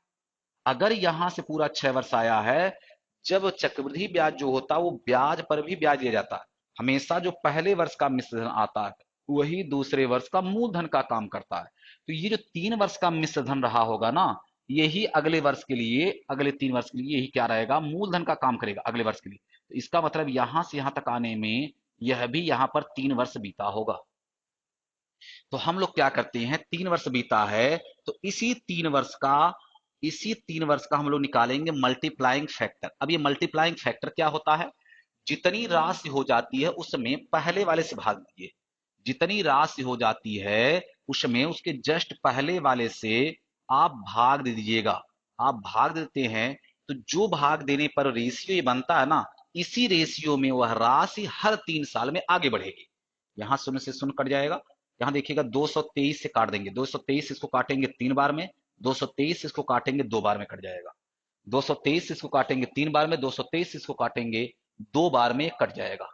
अगर यहां से पूरा 6 वर्ष आया है, जब चक्रवृद्धि ब्याज जो होता है वो ब्याज पर भी ब्याज दिया जाता है, हमेशा जो पहले वर्ष का मिश्र धन आता है वही दूसरे वर्ष का मूलधन का काम करता है। तो ये जो 3 वर्ष का मिश्र धन रहा होगा ना, यही अगले वर्ष के लिए, अगले 3 वर्ष के लिए यही क्या रहेगा, मूलधन का काम करेगा अगले वर्ष के लिए। तो इसका मतलब यहां से यहां तक आने में यह भी यहां पर 3 वर्ष बीता होगा। तो हम लोग क्या करते हैं, 3 वर्ष बीता है तो इसी 3 वर्ष का हम लोग निकालेंगे मल्टीप्लाइंग फैक्टर। अब ये मल्टीप्लाइंग फैक्टर क्या होता है, जितनी राशि हो जाती है उसमें पहले वाले से भाग दीजिए, जितनी राशि हो जाती है उसमें उसके जस्ट पहले वाले से आप भाग दे दीजिएगा। आप भाग देते हैं तो जो भाग देने पर रेशियो ये बनता है ना, इसी रेशियो में वह राशि हर 3 साल में आगे बढ़ेगी। यहां शून्य से शून्य कट जाएगा। यहां देखिएगा 223 से काट देंगे, 223 इसको काटेंगे 3 बार में, 223 इसको काटेंगे 2 बार में कट जाएगा, 223 इसको काटेंगे 3 बार में, 223 इसको काटेंगे 2 बार में कट जाएगा।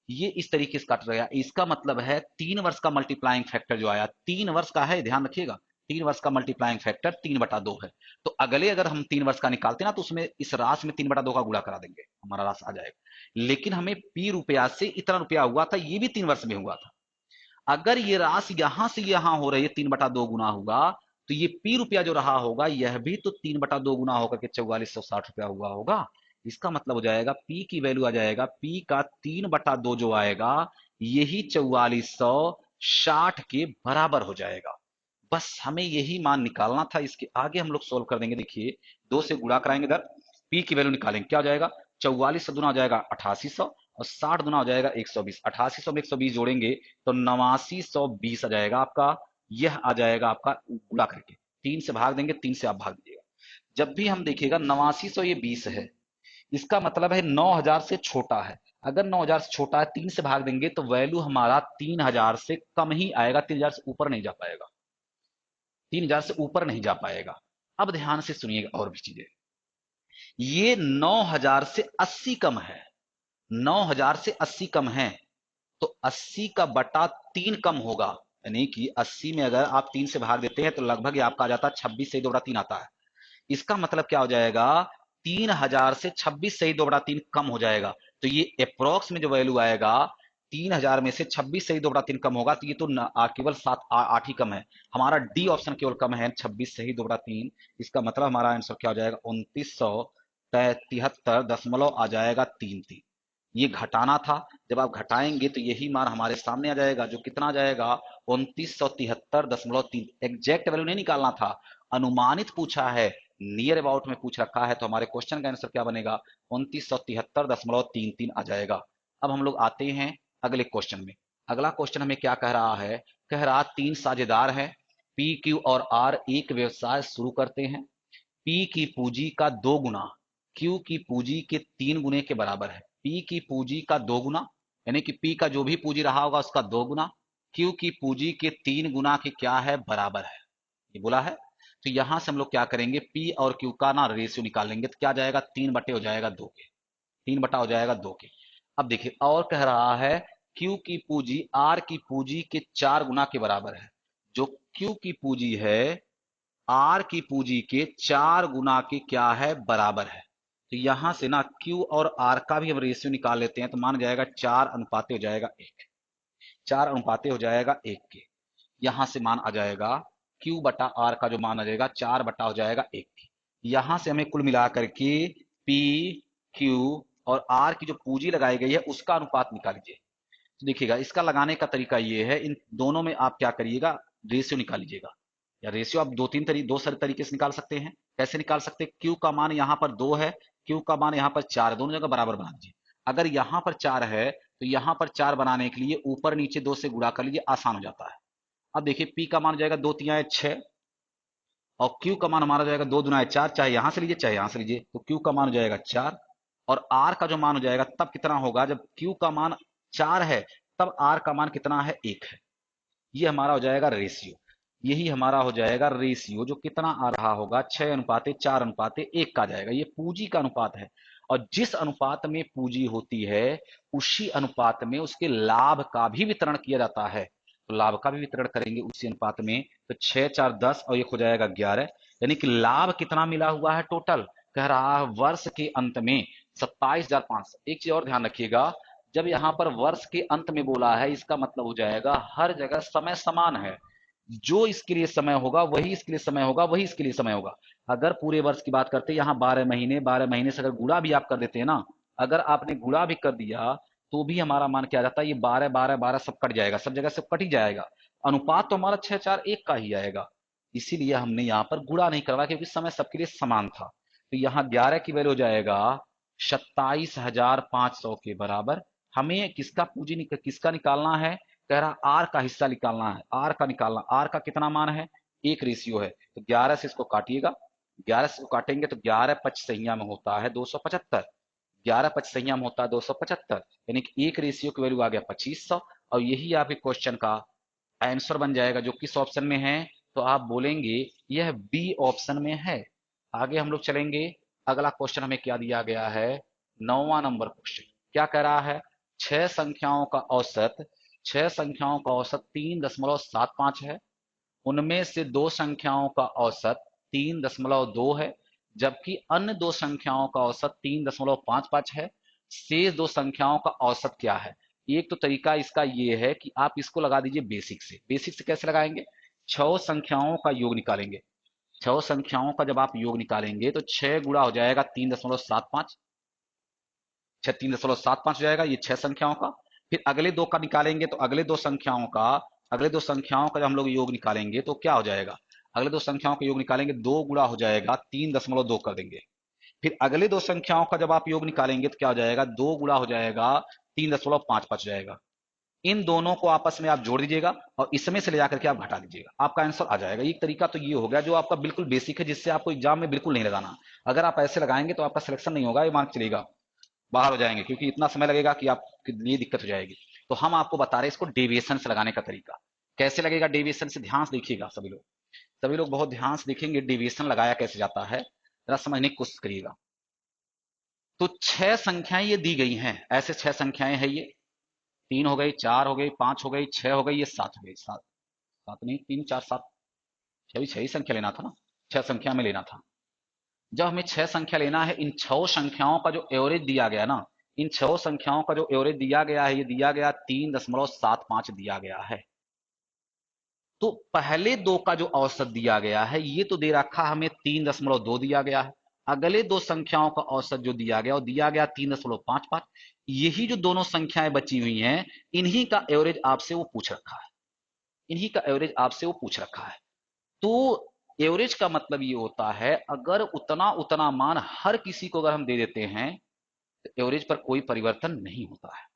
ये इस तरीके से काट गया। इसका मतलब है 3 वर्ष का मल्टीप्लाइंग फैक्टर जो आया 3 वर्ष का है, ध्यान रखिएगा। 3 वर्ष का मल्टीप्लाइंग फैक्टर 3/2 है। तो अगले अगर हम 3 वर्ष का निकालते हैं ना, तो उसमें इस राशि में 3/2 का गुणा करा देंगे, हमारा राशि आ जाएगा। लेकिन हमें पी रुपया से इतना रुपया हुआ था, ये भी 3 वर्ष में हुआ था। अगर ये राशि यहां से यहां हो रही है 3/2 गुना होगा, तो ये पी रुपया जो रहा होगा यह भी तो 3/2 गुना होकर के 4460 रुपया हुआ होगा। इसका मतलब हो जाएगा पी की वैल्यू आ जाएगा, पी का 3/2 जो आएगा यही 4460 के बराबर हो जाएगा। बस हमें यही मान निकालना था। इसके आगे हम लोग सोल्व कर देंगे। देखिए 2 से गुणा कराएंगे इधर, पी की वैल्यू निकालेंगे, क्या हो जाएगा 44 से गुना हो जाएगा 8800 और 60 गुना हो जाएगा 120। 8800 में 120 जोड़ेंगे तो 8920 आ जाएगा आपका। यह आ जाएगा आपका गुणा करके, 3 से भाग देंगे, 3 से आप भाग दीजिएगा। जब भी हम देखिएगा 8900 ये 20 है, इसका मतलब है 9000 से छोटा है। अगर 9000 से छोटा है 3 से भाग देंगे तो वैल्यू हमारा 3000 से कम ही आएगा, 3000 से ऊपर नहीं जा पाएगा, 3000 से ऊपर नहीं जा पाएगा। अब ध्यान से सुनिएगा और भी चीजें। ये 9000 से 80 कम है, 9000 से 80 कम है, तो 80 का बटा 3 कम होगा। यानी कि 80 में अगर आप 3 से भाग देते हैं तो लगभग ये आपका आ जाता है 26 से 2/3 आता है। इसका मतलब क्या हो जाएगा 3000 से 26 सही 2/3 कम हो जाएगा। तो ये अप्रोक्स में जो वैल्यू आएगा 3000 में से 26 सही 2/3 कम होगा, तो ये तो केवल 8 ही कम है। हमारा डी ऑप्शन केवल कम है 26 सही 2/3। इसका मतलब हमारा आंसर क्या हो जाएगा 2973 आ जाएगा 33। ये घटाना था। जब आप घटाएंगे तो यही मान हमारे सामने आ जाएगा, जो कितना आ जाएगा 2973.3। एग्जैक्ट वैल्यू नहीं निकालना था, अनुमानित पूछा है, नियर अबाउट में पूछ रखा है, तो हमारे क्वेश्चन का आंसर क्या बनेगा 2973.33 आ जाएगा। अब हम लोग आते हैं अगले क्वेश्चन में। अगला क्वेश्चन हमें क्या कह रहा है, कह रहा 3 साझेदार हैं, पी क्यू और आर एक व्यवसाय शुरू करते हैं। पी की पूंजी का 2 गुना क्यू की पूंजी के 3 गुने के बराबर है। पी की पूंजी का 2 गुना, यानी कि पी का जो भी पूंजी रहा होगा उसका 2 गुना क्यू की पूंजी के 3 गुना के क्या है बराबर है, ये बोला है। तो यहां से हम लोग क्या करेंगे, पी और क्यू का ना रेशियो निकाल लेंगे। तो क्या जाएगा 3 बटे हो जाएगा 2 के, 3 बटा हो जाएगा 2 के। अब देखिए और कह रहा है क्यू की पूंजी आर की पूंजी के 4 गुना के बराबर है। जो क्यू की पूंजी है आर की पूंजी के 4 गुना के क्या है बराबर है। तो यहां से ना क्यू और आर का भी हम रेशियो निकाल लेते हैं, तो मान जाएगा 4 अनुपाते हो जाएगा 1, 4 अनुपाते हो जाएगा 1 के। यहां से मान आ जाएगा क्यू बटा आर का जो मान आ जाएगा 4 बटा हो जाएगा 1 के। यहां से हमें कुल मिलाकर के पी क्यू और आर की जो पूंजी लगाई गई है उसका अनुपात निकाल लीजिए। तो देखिएगा इसका लगाने का तरीका ये है, इन दोनों में आप क्या करिएगा रेशियो निकाल लीजिएगा। या रेशियो आप दो सारे तरीके से निकाल सकते हैं। कैसे निकाल सकते हैं, क्यू का मान यहाँ पर 2 है, क्यू का मान यहाँ पर 4 है, दोनों जगह बराबर बना दीजिए। अगर यहाँ पर 4 है तो यहाँ पर 4 बनाने के लिए ऊपर नीचे 2 से गुणा कर लीजिए, आसान हो जाता है। अब देखिए पी का मान हो जाएगा 2 3 6 और क्यू का मान हमारा जाएगा 2 दूना 4, चाहे यहां से लीजिए चाहे यहां से लीजिए, तो क्यू का मान हो जाएगा 4। और आर का जो मान हो जाएगा तब कितना होगा, जब क्यू का मान 4 है तब आर का मान कितना है 1 है। ये हमारा हो जाएगा रेशियो, यही हमारा हो जाएगा रेशियो, जो कितना आ रहा होगा 6:4:1 का जाएगा। ये पूंजी का अनुपात है, और जिस अनुपात में पूंजी होती है उसी अनुपात में उसके लाभ का भी वितरण किया जाता है। तो लाभ का भी वितरण करेंगे उसी अनुपात में, तो 6 4 10 और 1 हो जाएगा 11। यानी कि लाभ कितना मिला हुआ है टोटल, कह रहा है वर्ष के अंत में 27,500। एक चीज और ध्यान रखिएगा, जब यहां पर वर्ष के अंत में बोला है इसका मतलब हो जाएगा हर जगह समय समान है। जो इसके लिए समय होगा वही इसके लिए समय होगा, वही इसके लिए समय होगा। अगर पूरे वर्ष की बात करते हैं यहाँ 12 महीने, 12 महीने से अगर गुणा भी आप कर देते हैं ना, अगर आपने गुणा भी कर दिया तो भी हमारा मान क्या जाता है, ये 12 12 12 सब कट जाएगा, सब जगह से कट ही जाएगा। अनुपात तो हमारा 6 4 1 का ही आएगा। इसीलिए हमने यहाँ पर गुणा नहीं करवा, क्योंकि समय सबके लिए समान था। तो यहाँ 11 की वैल्यू हो जाएगा 27,500 के बराबर। हमें किसका किसका निकालना है, कह रहा आर का हिस्सा निकालना है, आर का निकालना। आर का कितना मान है एक रेशियो है, तो 11 से इसको काटिएगा, 11 से इसको काटेंगे तो 11 पचसहिया में होता है 275, 11 पचसहिया में होता है 275, यानी कि एक रेशियो की वैल्यू आ गया 2500, और यही आपके क्वेश्चन का आंसर बन जाएगा, जो किस ऑप्शन में है, तो आप बोलेंगे यह बी ऑप्शन में है। आगे हम लोग चलेंगे, अगला क्वेश्चन हमें क्या दिया गया है, 9वां नंबर क्वेश्चन क्या कह रहा है, छह संख्याओं का औसत, छह संख्याओं का औसत 3.75 है, उनमें से दो संख्याओं का औसत 3.2 है, जबकि अन्य दो संख्याओं का औसत 3.55 है, शेष दो संख्याओं का औसत क्या है। एक तो तरीका इसका ये है कि आप इसको लगा दीजिए बेसिक से। बेसिक से कैसे लगाएंगे, छह संख्याओं का योग निकालेंगे, छह संख्याओं का जब आप योग निकालेंगे तो 6 गुणा हो जाएगा 3.75, 3.75 हो जाएगा, ये छह संख्याओं का। फिर अगले दो का निकालेंगे तो अगले दो संख्याओं का जब हम लोग योग निकालेंगे तो क्या हो जाएगा, अगले दो संख्याओं का योग निकालेंगे, 2 गुणा हो जाएगा 3.2 कर देंगे। फिर अगले दो संख्याओं का जब आप योग निकालेंगे तो क्या हो जाएगा, 2 गुणा हो जाएगा 3.55 जाएगा। इन दोनों को आपस में आप जोड़ दीजिएगा और इसमें से ले जाकर के आप घटा दीजिएगा, आपका आंसर आ जाएगा। एक तरीका तो ये हो गया जो आपका बिल्कुल बेसिक है, जिससे आपको एग्जाम में बिल्कुल नहीं लगाना। अगर आप ऐसे लगाएंगे तो आपका सिलेक्शन नहीं होगा, ये मान के चलेगा बाहर हो जाएंगे, क्योंकि इतना समय लगेगा कि आपके लिए दिक्कत हो जाएगी। तो हम आपको बता रहे हैं इसको डेविएशन से लगाने का तरीका कैसे लगेगा। डेविएशन से ध्यान से देखिएगा, सभी लोग बहुत ध्यान से देखेंगे डेविएशन लगाया कैसे जाता है, जरा समझने की कोशिश करिएगा। तो छह संख्याएं ये दी गई हैं, ऐसे छह संख्याएं हैं, ये 3 हो गई, 4 हो गई, 5 हो गई, 6 हो गई, ये 7 हो गई। सात, सात नहीं, 3 4 7, छह ही संख्या लेना था ना, छह संख्या में लेना था। जब हमें छह संख्या लेना है, इन छह संख्याओं का जो एवरेज दिया गया ना, इन छह संख्याओं का जो एवरेज दिया गया है, ये दिया गया 3.75 दिया गया है। तो पहले दो का जो औसत दिया गया है, ये तो दे रखा हमें 3.2 दिया गया है। अगले दो संख्याओं का औसत जो दिया गया वो दिया गया 3.55। यही जो दोनों संख्याएं बची हुई हैं, इन्हीं का एवरेज आपसे वो पूछ रखा है, इन्हीं का एवरेज आपसे वो पूछ रखा है। तो एवरेज का मतलब ये होता है, अगर उतना उतना मान हर किसी को अगर हम दे देते हैं तो एवरेज पर कोई परिवर्तन नहीं होता है,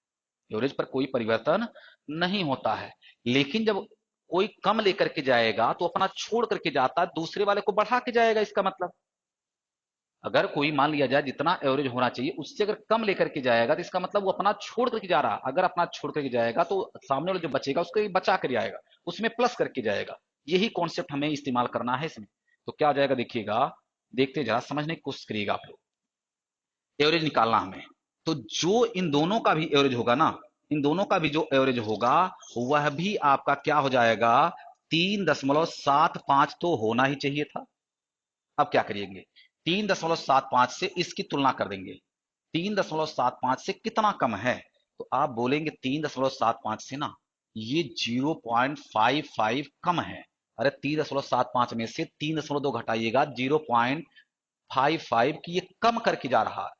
एवरेज पर कोई परिवर्तन नहीं होता है। लेकिन जब कोई कम लेकर के जाएगा तो अपना छोड़ करके जाता है, दूसरे वाले को बढ़ा के जाएगा। इसका मतलब अगर कोई मान लिया जाए जितना एवरेज होना चाहिए उससे अगर कम लेकर के जाएगा तो इसका मतलब वो अपना छोड़ करके जा रहा है। अगर अपना छोड़ करके जाएगा तो सामने वाला जो बचेगा उसको बचा कर जाएगा, उसमें प्लस करके जाएगा। यही कॉन्सेप्ट हमें इस्तेमाल करना है इसमें। तो क्या हो जाएगा देखिएगा, देखते जरा समझने की कोशिश करिएगा आप लोग। एवरेज निकालना हमें, तो जो इन दोनों का भी एवरेज होगा ना, इन दोनों का भी जो एवरेज होगा वह भी आपका क्या हो जाएगा, 3.75 तो होना ही चाहिए था। अब क्या करिएंगे, 3.75 से इसकी तुलना कर देंगे। 3.75 से कितना कम है, तो आप बोलेंगे 3.75 से ना ये 0.55 कम है। अरे 3.75 में से 3.2 घटाइएगा, 0.55 की ये कम करके जा रहा है।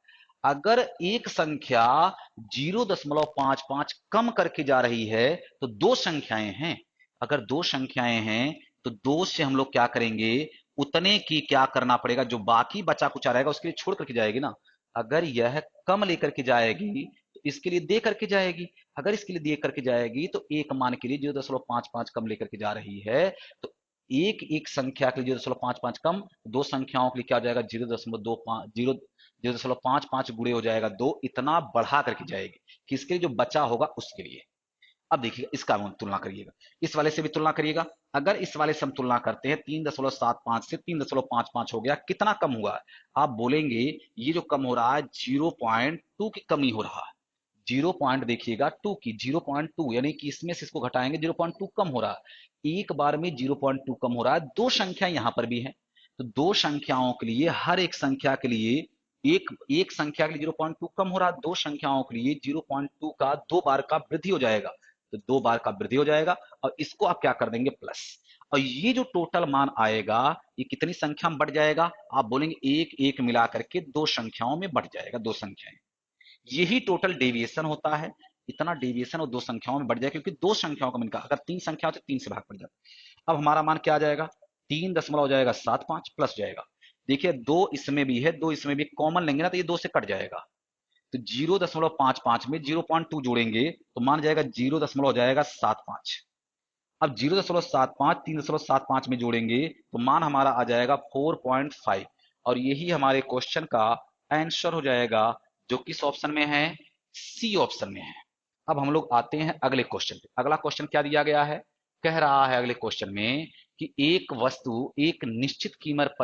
अगर एक संख्या 0.55 कम करके जा रही है तो दो संख्याएं हैं, अगर दो संख्याएं हैं तो दो से हम लोग क्या करेंगे, उतने की क्या करना पड़ेगा, जो बाकी बचा कुचा रहेगा उसके लिए छोड़ करके जाएगी ना। अगर यह कम लेकर के जाएगी तो इसके लिए दे करके जाएगी, अगर इसके लिए दे करके जाएगी तो एक मान के लिए 0.55 कम लेकर के जा रही है, तो एक एक संख्या के लिए 0.55 कम, दो संख्याओं के लिए क्या हो जाएगा, 0.25, 0.55 गुणे हो जाएगा दो, इतना बढ़ा करके जाएगी किसके लिए, जो बचा होगा उसके लिए। अब देखिएगा इसका तुलना करिएगा, इस वाले से भी तुलना करिएगा। अगर इस वाले से हम तुलना करते हैं, 3.75 से 3.55 हो गया, कितना कम हुआ, आप बोलेंगे ये जो कम हो रहा है 0.2 की कमी हो रहा है। 0.2 की 0.2 यानी कि इसमें से इसको घटाएंगे 0.2 कम हो रहा है। एक बार में 0.2 कम हो रहा है। दो संख्या यहां पर भी है, तो दो संख्याओं के लिए, हर एक संख्या के लिए, एक एक संख्या के लिए 0.2 कम हो रहा है, दो संख्याओं के लिए 0.2 का दो बार का वृद्धि हो जाएगा, तो दो बार का वृद्धि हो जाएगा और इसको आप क्या कर देंगे प्लस। और ये जो टोटल मान आएगा ये कितनी संख्या में बढ़ जाएगा, आप बोलेंगे एक एक मिला करके दो संख्याओं में बढ़ जाएगा, दो संख्याएं। यही टोटल डेविएशन होता है। इतना डेविएशन और दो संख्याओं में बढ़ जाएगा, क्योंकि दो संख्याओं का मिलकर अगर तीन संख्या हो तो तीन से भाग पड़ जाता। अब हमारा मान क्या आ जाएगा, 3.75 प्लस जाएगा। देखिए दो इसमें भी है, दो इसमें भी कॉमन लेंगे ना तो ये दो से कट जाएगा, तो 0.55 में 0.2 जोड़ेंगे तो मान जाएगा 0 दशमलव हो जाएगा 75। अब 0.75 3.75 में जोड़ेंगे तो मान हमारा आ जाएगा 4.5, और यही हमारे क्वेश्चन का आंसर हो जाएगा, जो किस ऑप्शन में है, सी ऑप्शन में है। अब हम लोग आते हैं अगले क्वेश्चन पे। अगला क्वेश्चन क्या दिया गया है, कह रहा है अगले क्वेश्चन में कि एक वस्तु एक निश्चित कीमत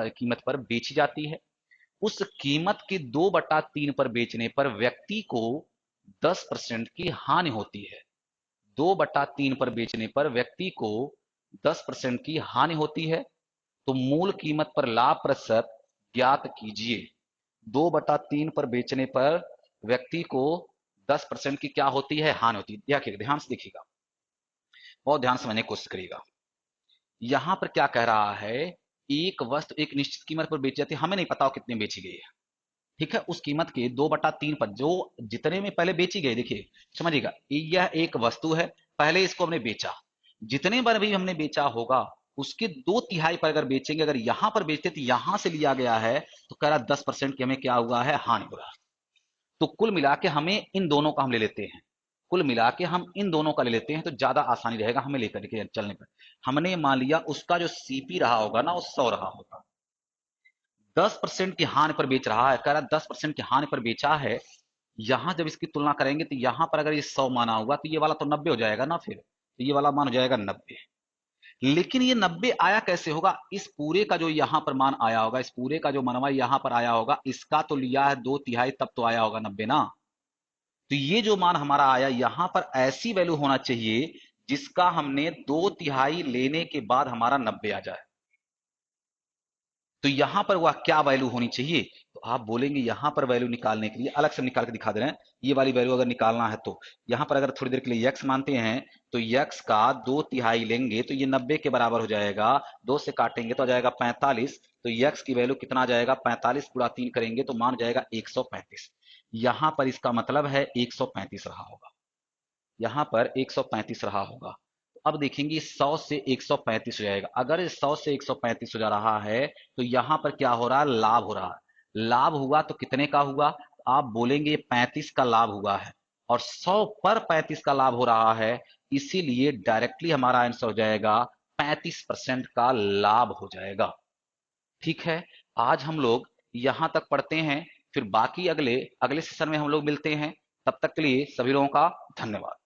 पर बेची जाती है। उस कीमत के 2/3 पर बेचने पर व्यक्ति को 10% की हानि होती है। 2/3 पर बेचने पर व्यक्ति को 10% की हानि होती है, तो मूल कीमत पर लाभ प्रतिशत ज्ञात कीजिए। 2/3 पर बेचने पर व्यक्ति को 10% की क्या होती है, हानि होती है। ध्यान से देखिएगा, बहुत ध्यान से समझने की कोशिश करिएगा। यहां पर क्या कह रहा है, एक वस्तु एक निश्चित कीमत पर बेची जाती है, हमें नहीं पता वो कितने बेची गई है, ठीक है। उस कीमत के 2/3 पर जो जितने में पहले बेची गई, देखिए समझिएगा, यह एक वस्तु है, पहले इसको हमने बेचा, जितने बार भी हमने बेचा होगा उसके 2/3 पर अगर बेचेंगे, अगर यहां पर बेचते तो यहां से लिया गया है, तो कह रहा 10% की हमें क्या हुआ है, हानि हुआ। तो कुल मिला के हमें इन दोनों का हम ले लेते हैं, कुल मिला के हम इन दोनों का ले लेते हैं, तो ज्यादा आसानी रहेगा हमें लेकर के चलने पर। हमने मान लिया उसका जो सीपी रहा होगा ना, वो 100 रहा होगा, 10% की हानि पर बेच रहा है, कह रहा 10% की हानि पर बेचा है। यहां जब इसकी तुलना करेंगे तो यहां पर अगर ये 100 माना हुआ तो ये वाला तो 90 हो जाएगा ना, फिर तो ये वाला मान हो जाएगा 90। लेकिन ये 90 आया कैसे होगा, इस पूरे का जो यहां पर मान आया होगा, इस पूरे का जो मनवा यहां पर आया होगा, इसका तो लिया है 2/3, तब तो आया होगा 90 ना। तो ये जो मान हमारा आया, यहां पर ऐसी वैल्यू होना चाहिए जिसका हमने 2/3 लेने के बाद हमारा 90 आ जाए। तो यहां पर वह क्या वैल्यू होनी चाहिए, तो आप बोलेंगे यहां पर वैल्यू निकालने के लिए अलग से निकाल के दिखा दे रहे हैं। ये वाली वैल्यू अगर निकालना है तो यहां पर अगर थोड़ी देर के लिए यक्स मानते हैं, तो यक्स का 2/3 लेंगे तो ये 90 के बराबर हो जाएगा, 2 से काटेंगे तो आ जाएगा 45। तो यक्स की वैल्यू कितना आ जाएगा, 45 गुणा 3 करेंगे तो मान जाएगा 135। यहां पर इसका मतलब है 135 रहा होगा, यहां पर 135 रहा होगा। तो अब देखेंगे 100 से 135 हो जाएगा, अगर 100 से 135 हो जा रहा है तो यहां पर क्या हो रहा है, लाभ हो रहा है। लाभ हुआ तो कितने का हुआ, आप बोलेंगे 35 का लाभ हुआ है, और 100 पर 35 का लाभ हो रहा है, इसीलिए डायरेक्टली हमारा आंसर हो जाएगा 35% का लाभ हो जाएगा। ठीक है, आज हम लोग यहां तक पढ़ते हैं, फिर बाकी अगले अगले सेशन में हम लोग मिलते हैं। तब तक के लिए सभी लोगों का धन्यवाद।